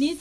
Et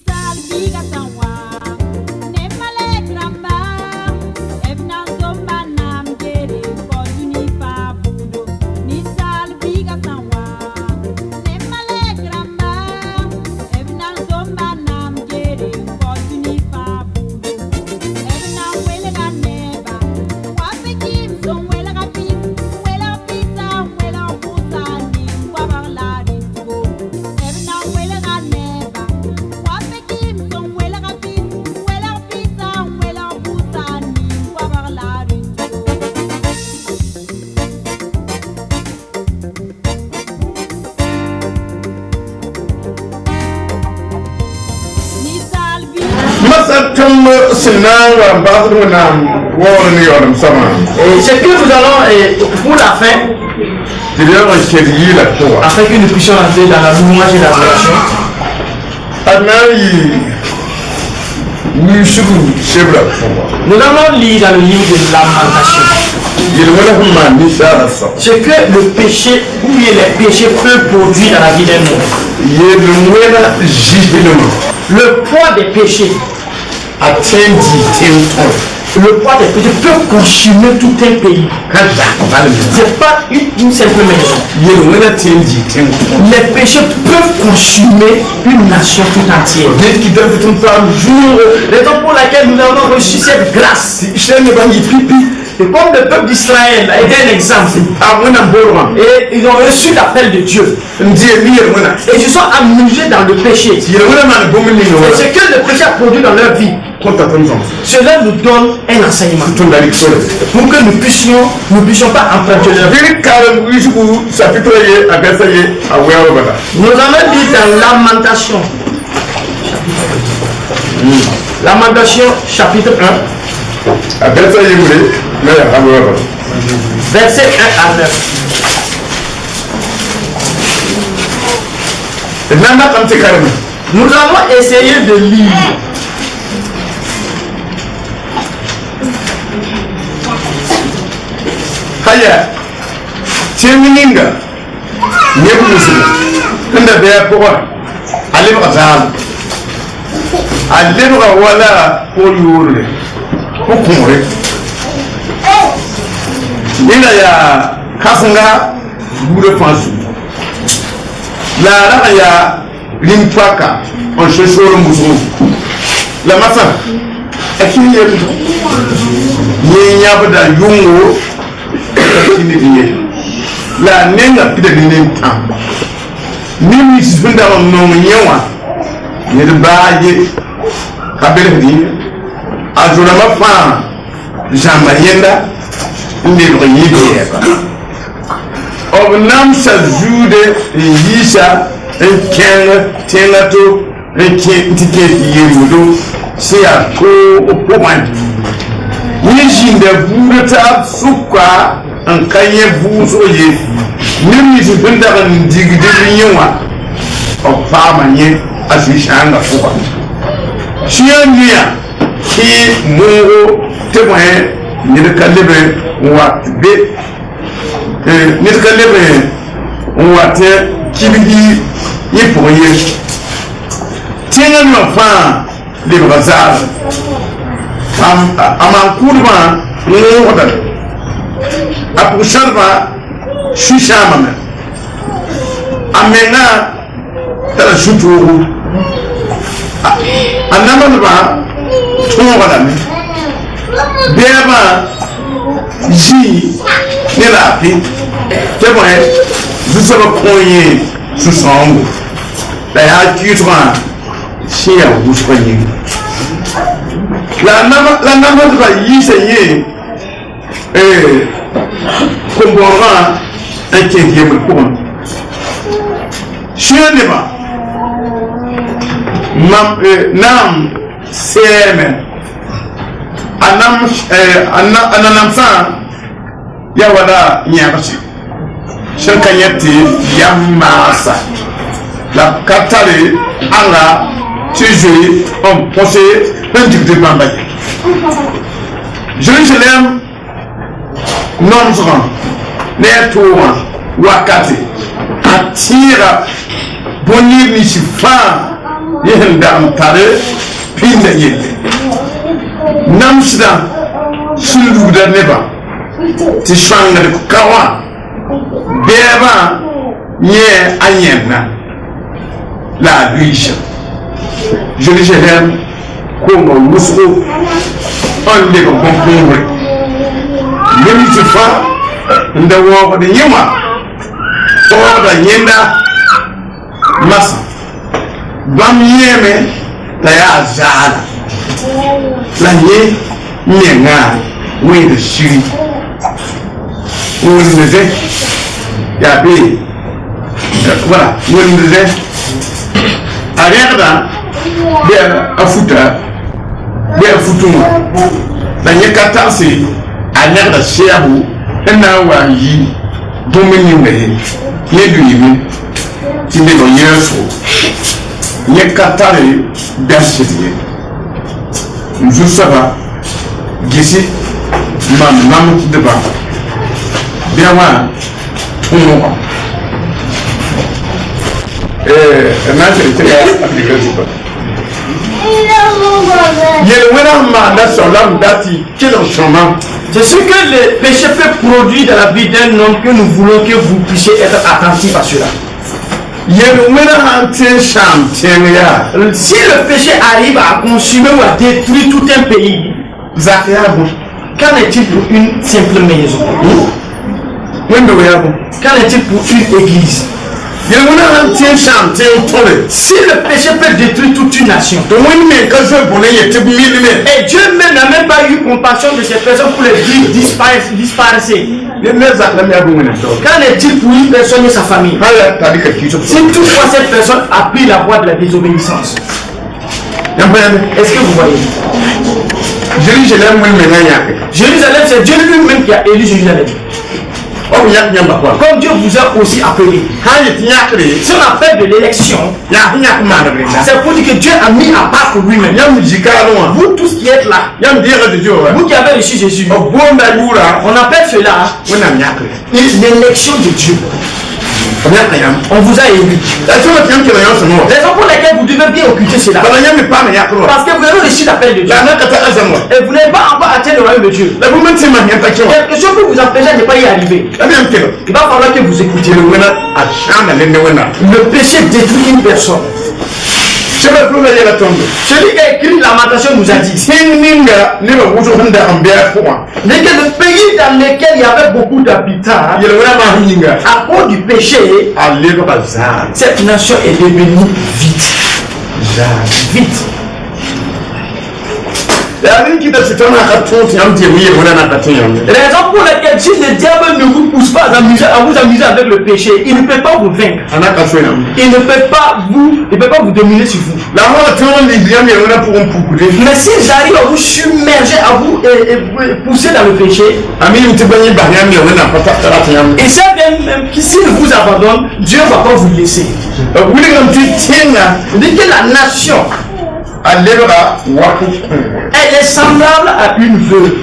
ce que nous allons, pour la fin, afin que nous puissions entrer dans la louange et l'adoration, nous allons lire dans le livre de Lamentation ce que le péché ou bien les péchés peuvent produire dans la vie d'un homme. Le poids des péchés, le poids des péchés peut consumer tout un pays. Ce n'est pas une simple maison. Les péchés peuvent consumer une nation tout entière. Raison pour laquelle nous avons reçu cette grâce. Et comme le peuple d'Israël a été un exemple, et ils ont reçu l'appel de Dieu, et ils se sont amusés dans le péché. Et ce que le péché a produit dans leur vie, cela nous donne un enseignement pour que nous puissions pas emprunter leur vie. Nous allons lire dans Lamentation. Lamentation chapitre 1. Verset 1 à 9. Nous allons essayer de lire. Haya, Timininga, Nebulusina, and the bear poor. I live at home. I live a walla for you. Nina ya Kasanga Bude Fansu. La Raya Limpaka on Sheshoro Musu. La Massa, a few years ago. Yabada Yungo. La nenga pide ni nenta mimi sipenda mnongo nyewa ni baje kabele ni azura mafa jamba yenda ndelo yibe obnam sa jude yisha enkenga tenato entike yimudo sia ko opoman ni jinde burata suka an kanye buso ye nimi zibinda kan digidiri yewa o fama nye asishanga fuka shiyangia ki mungo temwe nirkalebe watbe nirkalebe wate kibigi yipoye tinga no fa le bazar amankurba ngoda apusharba shishamana amena tara shutu anamaba tongala beba ji nelapi teboe zusaba konye susongo la ya kitwa shia buspanyi la nama ba yisenye kombora ekenye mukon sheneba nam seme anam sa ya wala nyabachi shankanyati yamasa la katale ala tijui on posé un de bamba Jérusalem non sera nettoie wakati atira bonir ni shifa yen dam tare pinda yelle namsda sundu da neba ti shanga de kawa beba nye anyena la riche Jérusalem comme Moscou on les comprendre même si fa ndawo de yema o da yenda masa bam yeme taya zala la ye nyenga we de shiri on ne ya be voilà on ne arreda bien afuta bien futuma na nyekata se anyada shehu na wa yi domini me yedu yimi tinde no yeso nyekata re dashiye nzusaba gisi mam deba bien wa tuno C'est ce que le péché peut produire dans la vie d'un homme que nous voulons que vous puissiez être attentifs à cela. Si le péché arrive à consumer ou à détruire tout un pays, qu'en est-il pour une simple maison? Qu'en est-il pour une église? Si le péché peut détruire toute une nation, et Dieu même n'a même pas eu compassion de ces personnes pour les disparaître. Qu'en est-il pour une personne et sa famille? Si toutefois cette personne a pris la voie de la désobéissance, est-ce que vous voyez? Jérusalem, c'est Dieu lui-même qui a élu Jérusalem. Comme Dieu vous a aussi appelé. Si on appelle de l'élection, c'est pour dire que Dieu a mis à part pour lui-même. Vous tous qui êtes là, vous qui avez reçu Jésus, on appelle cela l'élection de Dieu. On vous a élu. Raison pour laquelle vous devez bien occulter cela. Parce que vous avez reçu l'appel de Dieu. Et vous n'avez pas encore atteint le royaume de Dieu. Quelque chose peut vous empêcher de ne pas y arriver. Il va falloir que vous écoutiez. Le péché détruit une personne. Celui qui a écrit Lamentation nous a dit que le pays dans lequel il y avait beaucoup d'habitants, à cause du péché, cette nation est devenue vide. Vite. Raison pour laquelle si le diable ne vous pousse pas à vous amuser avec le péché, il ne peut pas vous vaincre. Il ne peut pas vous dominer sur vous. Mais s'ils arrivent à vous submerger, à vous pousser dans le péché, et ça même s'ils vous abandonnent, Dieu ne va pas vous laisser. Il dit que la nation, elle est semblable à une veuve.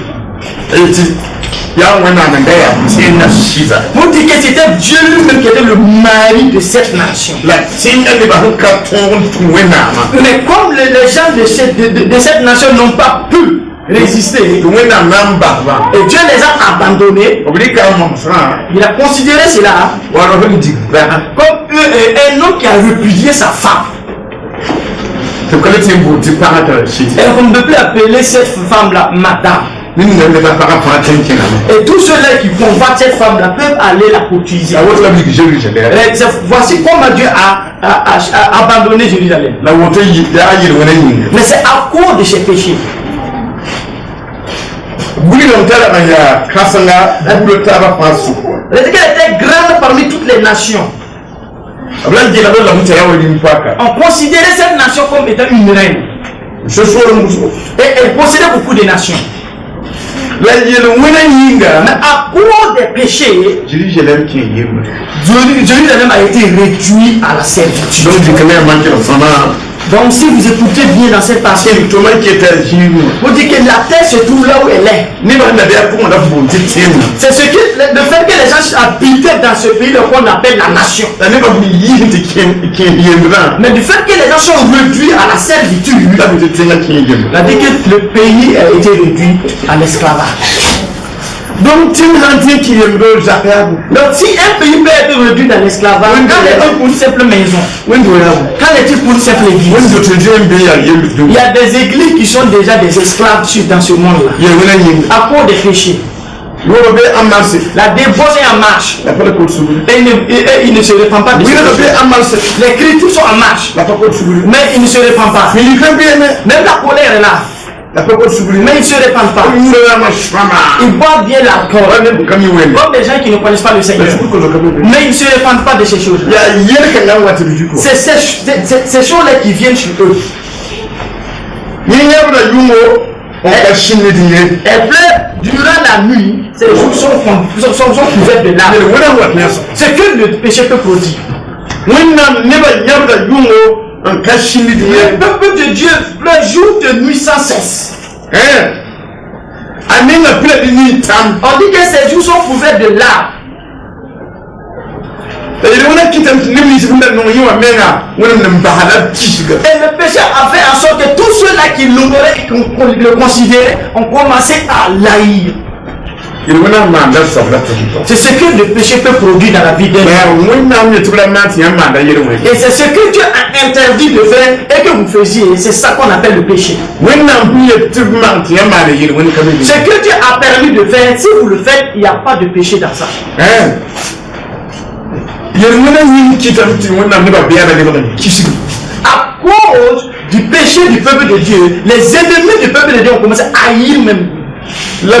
Vous dites que c'était Dieu lui-même qui était le mari de cette nation. Mais comme les gens de cette nation n'ont pas pu résister, et Dieu les a abandonnés, il a considéré cela comme un homme qui a répudié sa femme. Et on ne peut plus appeler cette femme-là madame. Et tous ceux-là qui convoitent cette femme-là peuvent aller la courtiser. Voici comment Dieu a abandonné Jérusalem. Mais c'est à cause de ses péchés. Elle était grande parmi toutes les nations. On considérait cette nation comme étant une reine. Et elle possédait beaucoup de nations. Mais à cause des péchés, Jérusalem a été réduit à la servitude. Donc si vous écoutez bien dans cette partie, vous dites que la terre se trouve là où elle est. C'est ce que le fait que les gens habitaient dans ce pays qu'on appelle la nation. Mais du fait que les gens sont réduits à la servitude, ça dit que le pays a été réduit à l'esclavage. Donc, si un pays peut être réduit dans l'esclavage, quand est-il pour une simple maison? Quand est-il pour une simple église? Il y a des églises qui sont déjà des esclaves dans ce monde-là, à cause des péchés. La débauche est en marche. Et il ne se répand pas. Les critiques sont en marche. Mais il ne se répand pas. Même la colère est là. Mais il ne se répand pas. Il boit bien l'alcool. Comme des gens qui ne connaissent pas le Seigneur. Mais ils ne se répandent pas de ces choses. C'est ces choses-là qui viennent chez eux. Elle pleure durant la nuit. Ces jours sont couverts de larmes. C'est que le péché peut produire. Le peuple de Dieu pleure jour de nuit sans cesse. On dit que ces jours sont couverts de larmes. Et le péché a fait en sorte que tous ceux-là qui l'honoraient et qui le considéraient ont commencé à l'haïr. C'est ce que le péché peut produire dans la vie d'un homme. Et c'est ce que Dieu a interdit de faire et que vous faisiez. C'est ça qu'on appelle le péché. Ce que Dieu a permis de faire, si vous le faites, il n'y a pas de péché dans ça. À cause du péché du peuple de Dieu, les ennemis du peuple de Dieu ont commencé à haïr même. Mais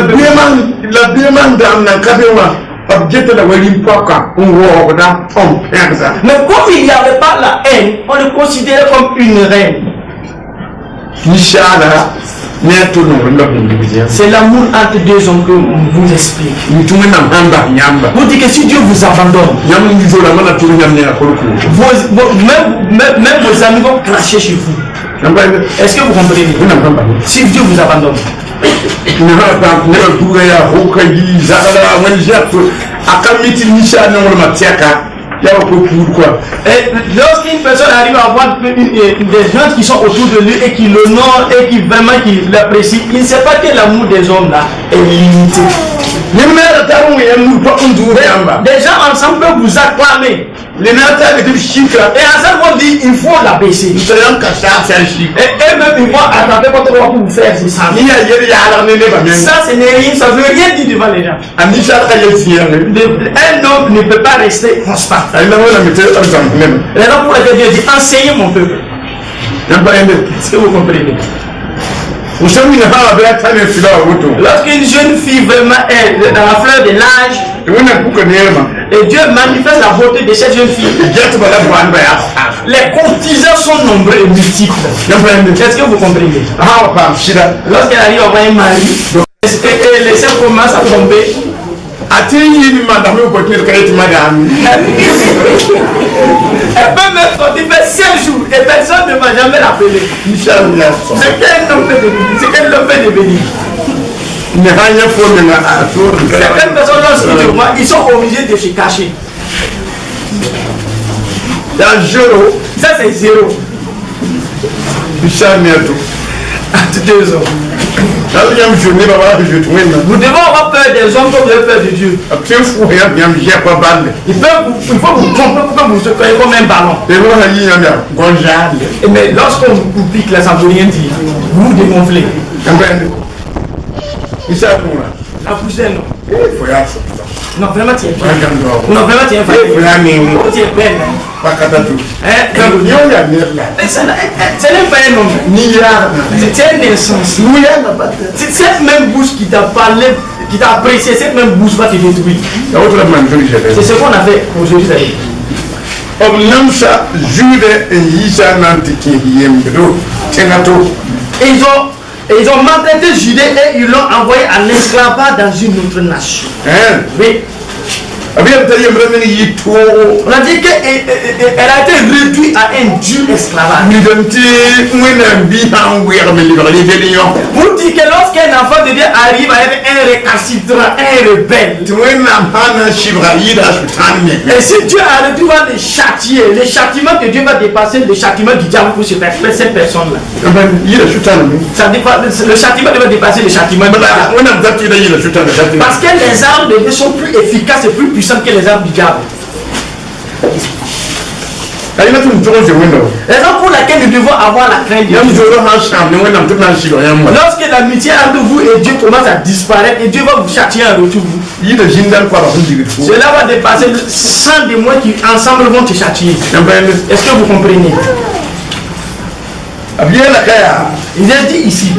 comme il n'y avait pas la haine, on le considérait comme une reine. C'est l'amour entre deux hommes que vous explique. Vous dites que si Dieu vous abandonne, même vos amis vont cracher chez vous. Est-ce que vous comprenez? Si Dieu vous abandonne, lorsqu'une personne arrive à avoir des gens qui sont autour de lui et qui l'honorent et qui vraiment l'apprécient, il ne sait pas que l'amour des hommes là est limité. Des gens ensemble peuvent vous acclamer. Et ensemble vont dire il faut la baisser. Et eux-mêmes ils vont attraper votre voix pour vous faire ça. Ça ce n'est rien, ça ne veut rien dire devant les gens. Un homme ne peut pas rester constant. Raison pour laquelle Dieu dit enseignez mon peuple. Est-ce que vous comprenez? Lorsqu'une jeune fille vraiment est dans la fleur de l'âge, et Dieu manifeste la beauté de cette jeune fille, les courtisans sont nombreux et multiples. Est-ce que vous comprenez? Lorsqu'elle arrive à avoir un mari, et les seins commencent à tomber, elle peut même sortir faire 5 jours et personne ne va jamais l'appeler. C'est qu'elle le fait devenir. Certaines personnes lorsqu'ils te voient, ils sont obligés de se cacher. Ça c'est zéro. Vous devez avoir peur des hommes comme vous avez peur de Dieu. Il faut vous tromper pour que vous se croyez comme un ballon. Mais lorsqu'on vous pique là, ça ne veut rien dire. Vous vous dégonflez. La poussière non. Non, vraiment tu es belle. Non, vraiment tu es belle. Tu es belle. Ce n'est pas un homme. C'est un insensé. C'est cette même bouche qui t'a parlé, qui t'a apprécié, cette même bouche va te détruire. C'est ce qu'on a fait aujourd'hui. Ils ont maltraité Judée et ils l'ont envoyé en esclavage dans une autre nation. Oui. On a dit qu'elle a été réduite à un dur esclavage. Vous dites que lorsqu'un enfant de Dieu arrive à être un récalcitrant, un rebelle, et si Dieu arrive, Dieu va le châtier. Le châtiment que Dieu va dépasser, le châtiment du diable pour cette personne-là. Le châtiment va dépasser le châtiment du diable. Parce que les armes de Dieu sont plus efficaces et plus puissantes que les armes du diable. Raison pour laquelle nous devons avoir la crainte de Dieu. Lorsque l'amitié entre vous et Dieu commence à disparaître et Dieu va vous châtier en retour, cela va dépasser 100 démons qui ensemble vont te châtier. Est-ce que vous comprenez? Il est dit ici,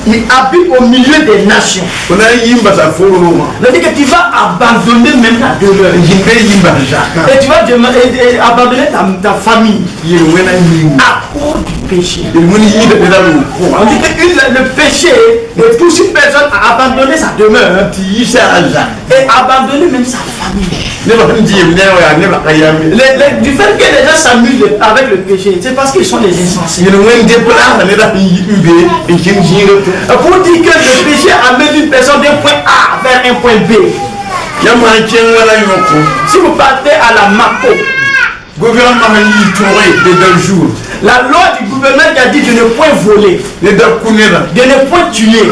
il habite au milieu des nations. C'est-à-dire que tu vas abandonner même ta demeure. Et tu vas abandonner ta famille à cause du péché. On dit que le péché pousse une personne à abandonner sa demeure et abandonner même sa famille. Du fait que les gens s'amusent avec le péché, c'est parce qu'ils sont des insensés. Pour dire que le péché amène une personne d'un point A vers un point B. Si vous partez à la Mako, la loi du gouvernement qui a dit de ne point voler, de ne point tuer.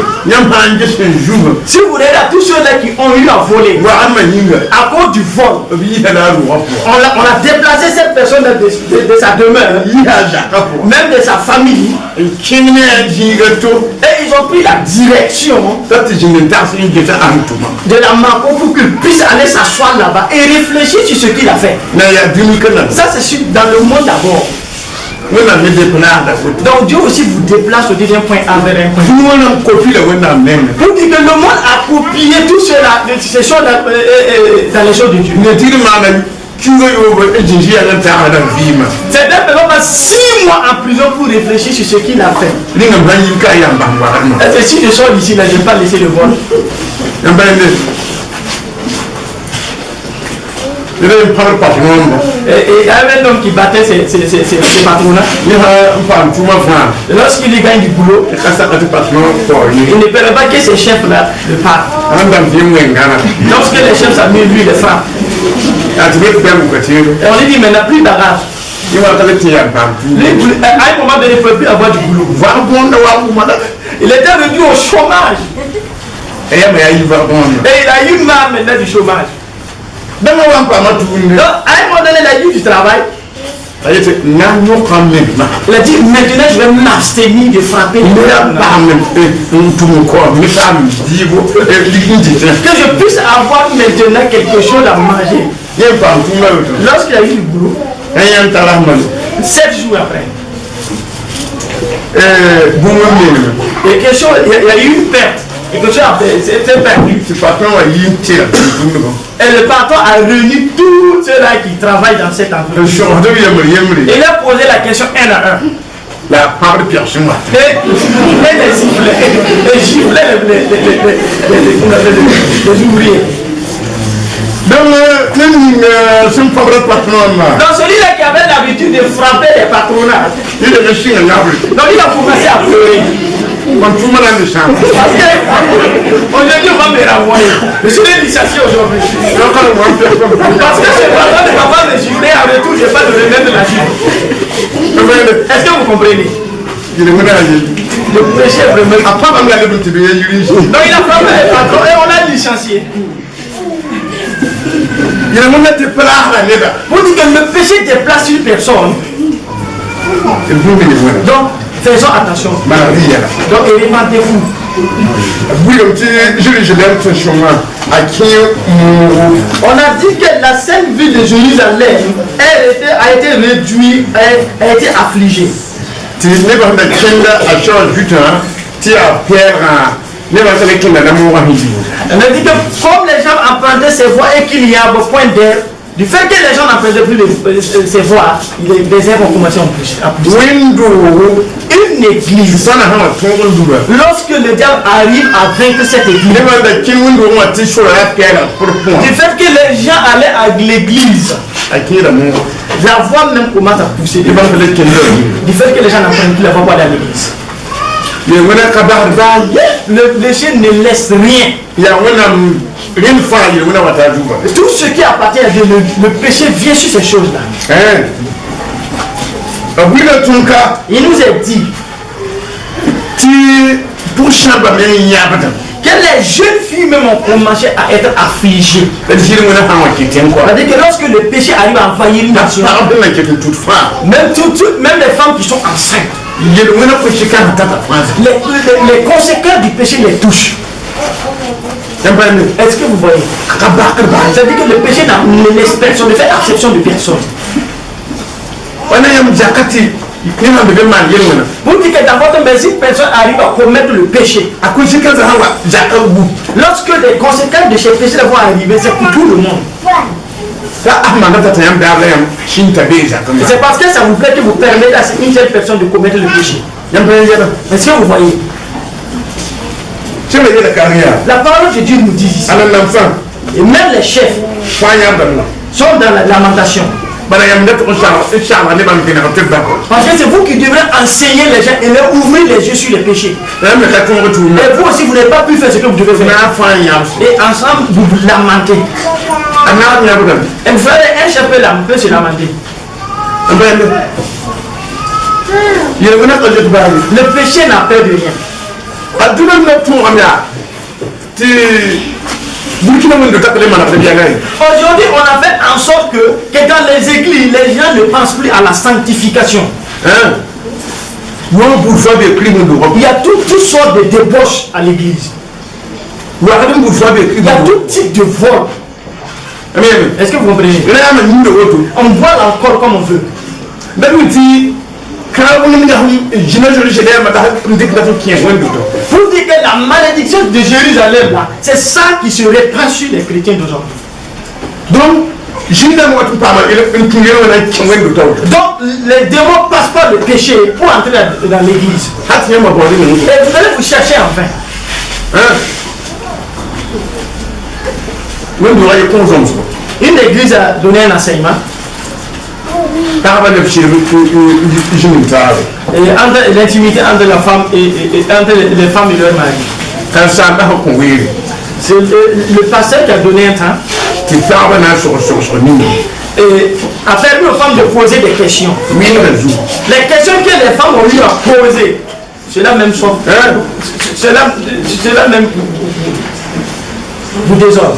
Si vous regardez à tous ceux-là qui ont eu à voler, à cause du vol, on a déplacé cette personne de sa demeure, même de sa famille, et ils ont pris la direction de la Mako pour qu'ils puissent aller s'asseoir là-bas et réfléchir sur ce qu'il a fait. Ça c'est dans le monde d'abord. Donc Dieu aussi vous déplace au deuxième point A vers un point. Pour dire que le monde a copié tout cela, ces choses dans les choses de Dieu. C'est d'un peu 6 mois en prison pour réfléchir sur ce qu'il a fait. Et si je sors d'ici là, je ne vais pas laisser le vol. Et il y avait un homme qui battait ses patrons. Lorsqu'il gagne du boulot, il ne perd pas que ces chefs-là le partent. Lorsque les chefs s'amusent, lui, il les frappe. Et on lui dit, mais il n'a plus d'argent. À un moment donné, il ne peut plus avoir du boulot. Il était réduit au chômage. Et il a eu marre maintenant du chômage. Donc, à un moment donné, il a eu du travail. Il a dit, maintenant je vais m'abstenir de frapper. Que je puisse avoir maintenant quelque chose à manger. Lorsqu'il a eu du boulot, 7 jours après, il y a eu une perte. Quelque chose a été perdu. Et le patron a réuni tous ceux-là qui travaillent dans cette entreprise. Il a posé la question un à un. La part de Pierre chez moi. Et les sifflets. Les giflets les ouvriers. Donc celui-là qui avait l'habitude de frapper les patronats, donc il a commencé à pleurer. Parce qu'aujourd'hui on va me renvoyer. Je suis licencié aujourd'hui. Parce que ce patron ne va pas me gifler, en retour je ne vais pas le remettre de la gifle. Est-ce que vous comprenez? Le péché vraiment. Donc il a frappé les patrons et on l'a licencié. Pour dire que le péché déplace une personne. Donc, faisons attention. Donc, répandez-vous. On a dit que la sainte ville de Jérusalem a été réduite, a été affligée. On a dit que comme les gens empruntaient ces voies et qu'il y a un point d'air, du fait que les gens n'empruntaient plus ces voies, les airs vont commencer à pousser. Une une église, lorsque le diable arrive à vaincre cette église, du fait que les gens allaient à l'église, la voix même commence à pousser. Du fait que les gens n'apprennent plus la voix pour aller à l'église. Le péché ne laisse rien. Tout ce qui appartient à Dieu, le péché vient sur ces choses-là. Il nous est dit que les jeunes filles même ont commencé à être affligées. C'est-à-dire que lorsque le péché arrive à envahir une nation, même les femmes qui sont enceintes, les conséquences du péché les touchent. Est-ce que vous voyez? C'est-à-dire que le péché ne laisse personne, ne fait exception de personne. Vous dites que dans votre maison, si personne arrive à commettre le péché, lorsque les conséquences de ces péchés vont arriver, c'est pour tout le monde. C'est parce que ça vous plaît que vous permettez à une seule personne de commettre le péché. Est-ce que vous voyez? La parole de Dieu nous dit ici. Et même les chefs sont dans la lamentation. Parce que c'est vous qui devrez enseigner les gens et leur ouvrir les yeux sur les péchés. Et vous aussi, vous n'avez pas pu faire ce que vous devez faire. Et ensemble, vous vous lamentez. Et vous ferez un chef peut se lamenter. Le péché n'a peur de rien. Aujourd'hui, on a fait en sorte que dans les églises, les gens ne pensent plus à la sanctification. Il y a toutes sortes de débauches à l'église. Il y a tout type de vol. Est-ce que vous comprenez? On voit encore comme on veut. Pour dire que la malédiction de Jérusalem là, c'est ça qui se répand sur les chrétiens d'aujourd'hui. Donc les démons passent par le péché pour entrer dans l'église. Et vous allez vous chercher enfin. Une église a donné un enseignement. Entre l'intimité entre la femme et entre les femmes et leur mari. C'est le pasteur qui a donné un temps et a permis aux femmes de poser des questions. Les questions que les femmes ont eu à poser, c'est la même chose. C'est la même vous désordre.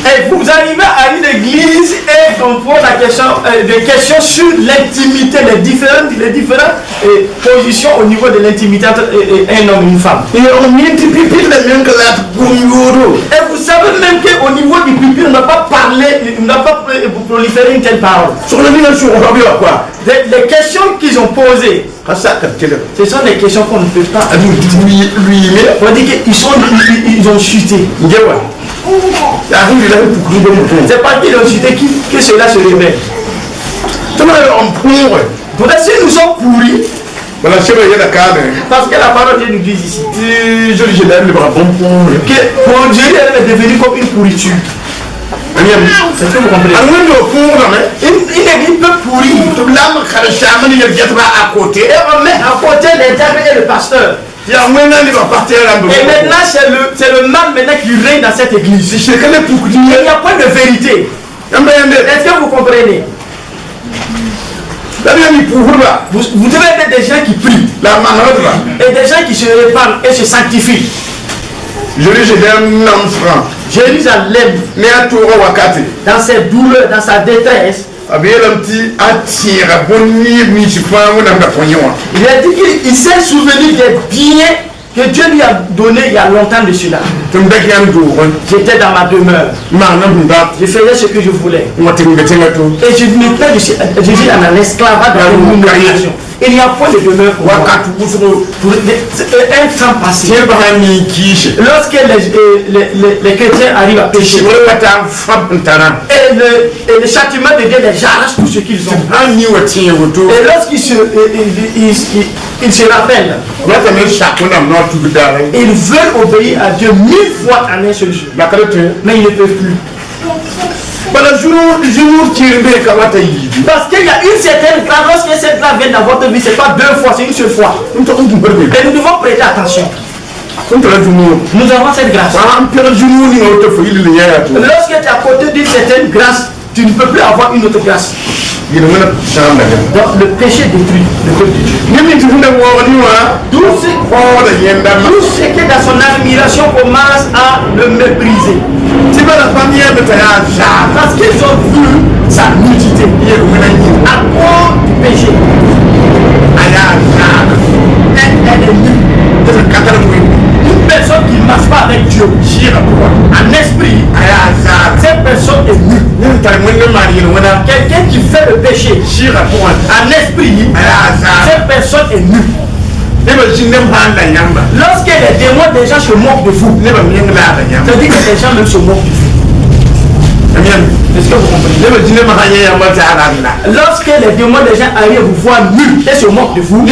Et vous arrivez à une église et on pose la question, des questions sur l'intimité, les différentes positions au niveau de l'intimité entre un homme et une femme. Et vous savez même qu'au niveau du pupitre, on n'a pas parlé, on n'a pas proliféré une telle parole. Les questions qu'ils ont posées, ce sont des questions qu'on ne peut pas. On dit qu'ils ont chuté. C'est pas qu'ils ont chuté que cela se révèle. Peut-être si nous sommes pourris, parce que la parole de Dieu nous dit ici que pour Dieu elle est devenue comme une pourriture. C'est ce que vous comprenez? Une église peut pourrir. Et on met à côté les diables et le pasteur. Et maintenant c'est le mal maintenant qui règne dans cette église. Il n'y a pas de vérité. Est-ce que vous comprenez? Vous devez être des gens qui prient et des gens qui se répandent et se sanctifient. Jérusalem, dans ses douleurs, dans sa détresse, il a dit qu'il s'est souvenu des biens que Dieu lui a donné il y a longtemps de cela. J'étais dans ma demeure. Je faisais ce que je voulais. Et je n'étais pas, je suis dans l'esclavage de la domination. Il n'y a point de demeure pour moi. Pour un temps passé. Lorsque les chrétiens arrivent à pécher, et le châtiment de Dieu les arrache tout ce qu'ils ont. Et lorsqu'ils se rappellent, ils veulent obéir à Dieu 1000 fois en un seul jour. Mais ils ne peuvent plus. Parce qu'il y a une certaine grâce, lorsque cette grâce vient dans votre vie, ce n'est pas 2 fois, c'est une seule fois. Et nous devons prêter attention. Nous avons cette grâce. Lorsque tu es à côté d'une certaine grâce, tu ne peux plus avoir une autre grâce. Donc le péché détruit le peuple de Dieu. Tout ce qui est dans son admiration commence à le mépriser. Parce qu'ils ont vu sa nudité à cause du péché. Elle est nue. Une personne qui ne marche pas avec Dieu en esprit, cette personne est nue. Quelqu'un qui fait le péché en esprit, cette personne est nue. Lorsque les démons déjà se moquent de vous, ça veut dire que les gens même se moquent de vous. Est-ce que vous comprenez? Lorsque les démons déjà arrivent à vous voir nus et se moquent de vous, le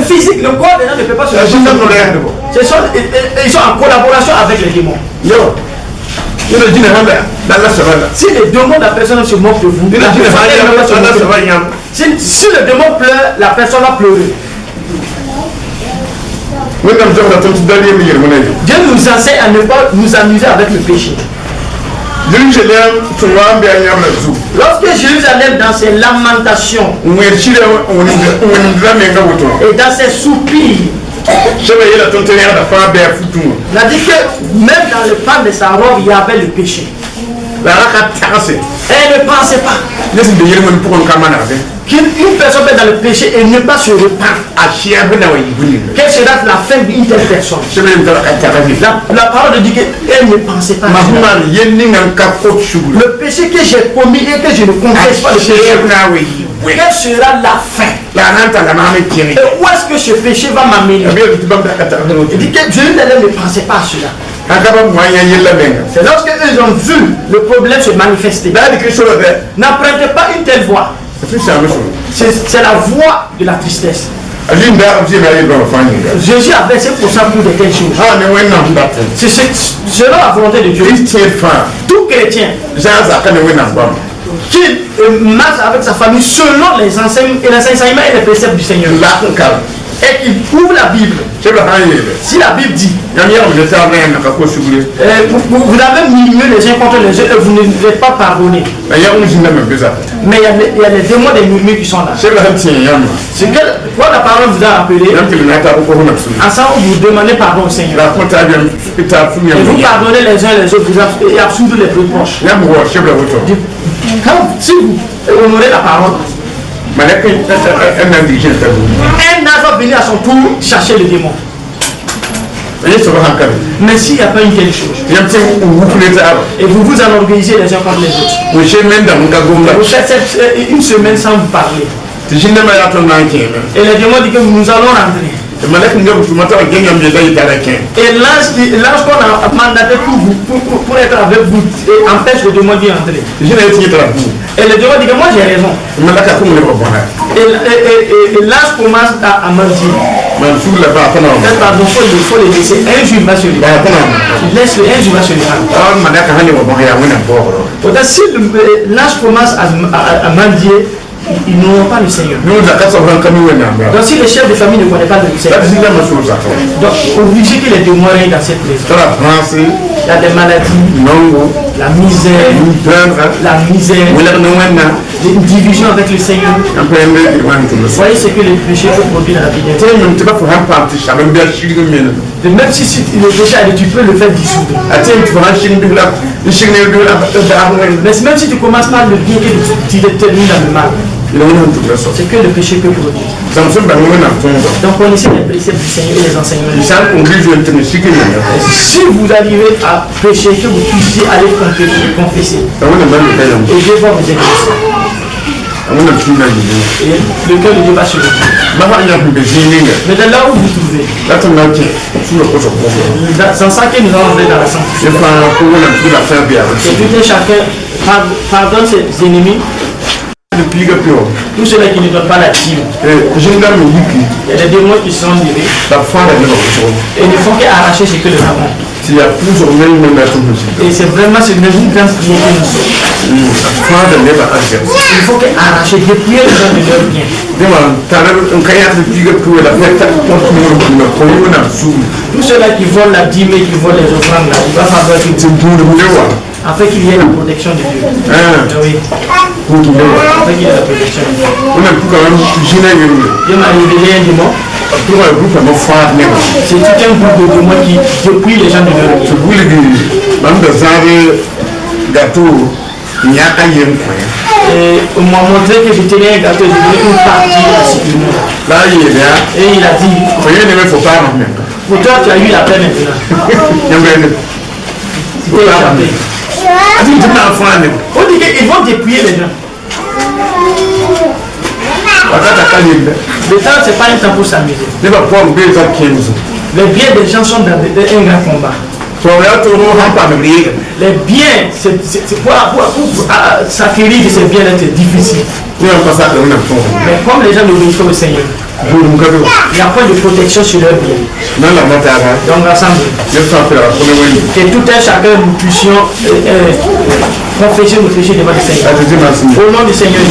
physique, le corps des gens ne peut pas se moquer. Ils sont en collaboration avec les démons. Si les démons de la personne se moque de vous, si le démon pleure, la personne va pleurer. Dieu nous enseigne à ne pas nous amuser avec le péché. Lorsque Jérusalem dans ses lamentations et dans ses soupirs, il a dit que même dans le pan de sa robe, il y avait le péché. Elle ne pensait pas qu'une personne peut dans le péché et ne pas se reprendre. Quelle sera la fin d'une telle personne? La parole de Dieu qu'elle ne pensait pas. Le péché que j'ai commis et que je ne confesse pas, quelle sera la fin? Et où est-ce que ce péché va m'amener? Il dit que Jérusalem ne pensait pas à cela. C'est lorsque ils ont vu le problème se manifester. N'empruntez pas une telle voie. C'est la voie de la tristesse. Jésus a versé pour ça pour de telles choses. C'est selon la volonté de Dieu. Tout chrétien qui marche avec sa famille selon les enseignements et les préceptes du Seigneur, et qu'il ouvre la Bible. Si la Bible dit vous avez murmuré les uns contre les autres et vous ne êtes pas pardonné. Mais il y a les démons des murmures qui sont là. C'est que quand la parole vous a appelé, ensemble vous demandez pardon au Seigneur. Et vous pardonnez les uns les autres et absoudez les reproches. Si vous honorez la parole, un ange va venir à son tour chercher le démon. Mais s'il n'y a pas une telle chose, et vous vous enorgueillissez les uns contre les autres, vous faites une semaine sans vous parler, et le démon dit que nous allons rentrer. Et l'ange qu'on a mandaté pour être avec vous empêche le démon d'y entrer. Et le démon dit que moi j'ai raison. Et l'ange commence à mentir. Pardon, il faut le laisser. Un jour il va se lever. Laisse-le, un jour il va se lever. Peut-être si l'ange commence à mendier, ils n'auront pas le Seigneur. Donc si le chef de famille ne connaît pas le Seigneur, donc obligé que les démons règnent dans cette maison. Il y a des maladies, la misère, des divisions avec le Seigneur. Vous voyez ce que le péché peut produire dans la vie de Dieu. Même si le péché, tu peux le faire dissoudre. Mais même si tu commences par le bien que tu détermines dans le mal, c'est que le péché peut produire. Donc connaissez les préceptes du Seigneur et les enseignements. Si vous arrivez à pécher, que vous puissiez aller confesser. Et Dieu va vous aider. Et le cœur de Dieu va sur vous. Mais de là où vous vous trouvez, c'est ça que nous allons aller dans la sanctification. Que tout et chacun pardonne ses ennemis. Tous ceux-là qui ne donnent pas la dîme. Il y a des démons qui sont livrés. Et il ne faut qu'arracher ce que nous avons. Et c'est vraiment ce que nous avons fait. Il faut qu'arracher, dépouiller les gens de leur bien. Tous ceux-là qui volent la dîme et qui volent les offrandes, il va falloir afin qu'il y ait la protection de Dieu. Oui. Afin qu'il y ait la protection de Dieu. Dieu m'a révélé un démon. C'est tout un groupe de démons qui dépouille les gens de leur bien. Et on m'a montré que je tenais un gâteau, je voulais une partie ainsi que moi. Et il a dit, pour toi tu as eu la paix maintenant. C'était échappé. On dit qu'ils vont dépouiller les gens. Le temps, c'est pas un temps pour s'amuser. Les biens des gens sont dans un grand combat. Les biens, pour s'acquérir de ces biens-là, c'est difficile. Mais comme les gens n'obéissent pas au Seigneur, il n'y a pas de protection sur leurs biens. Donc ensemble, que tout un chacun nous puissions confesser nos péchés devant le Seigneur. Au nom du Seigneur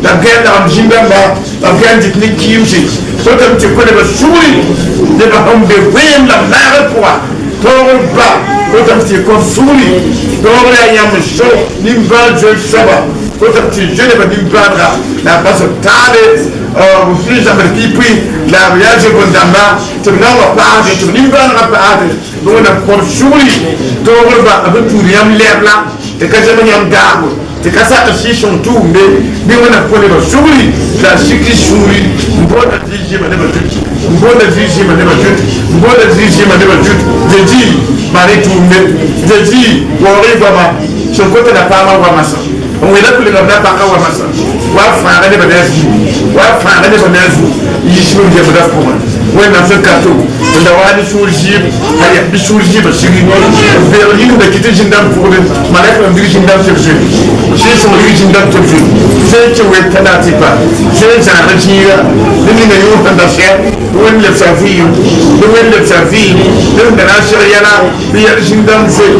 la guerre dans Jimbamba, la guerre de Kimchi, soit comme tu connais le sourire, de la homme de William, la mère pour ton bas, comme tu connais sourire, ton réam chaud, l'imban je saba, comme tu jeune de l'imban, la base table, au fils d'Amérique, puis la voyage de Gondama, tu n'as pas de ton imban rapide, donc on a pour sourire, ton bas, avec tout rien l'air là, et que j'aime un garde. te kasa ta shi shon tu me bi wana pone ba shuri la shiki shuri mbona diji ma ne ba tuti mbona diji ma ne ba tuti mbona diji ma ne ba tuti jeji mari tu me jeji wori ba ma shokota da pama wa masa on wela kulinga na paka wa masa wa fara ne ba nazi wa fara ne ba nazi yi shi ne ba da kuma wena fe kato da wani surji haya bi surji ba shiri berlin da kiti jindam pour malaka bi jindam tefje shi so bi jindam tefje sai ce wai tana tipa sai ja na jiya ni ne yo da shi wani le safi wani le safi dan da na shirya yana bi ya jindam sai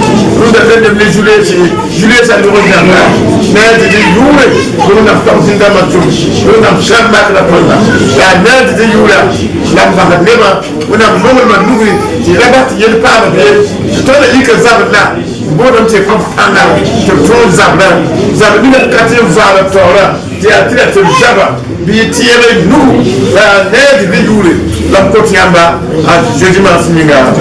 da da ne jule sa le roja na da yure ko na fa jindam ma tu ko na shamba la pola ya da yure la ba leba wana mongol ma nugi ti rabat yel pa ba be to da yika zabla bodam te ko tanga to to zabla zabla ni ka te zala tora ti atira te jaba bi ti yele nu la ne di yure la ko ti amba a jeji ma singa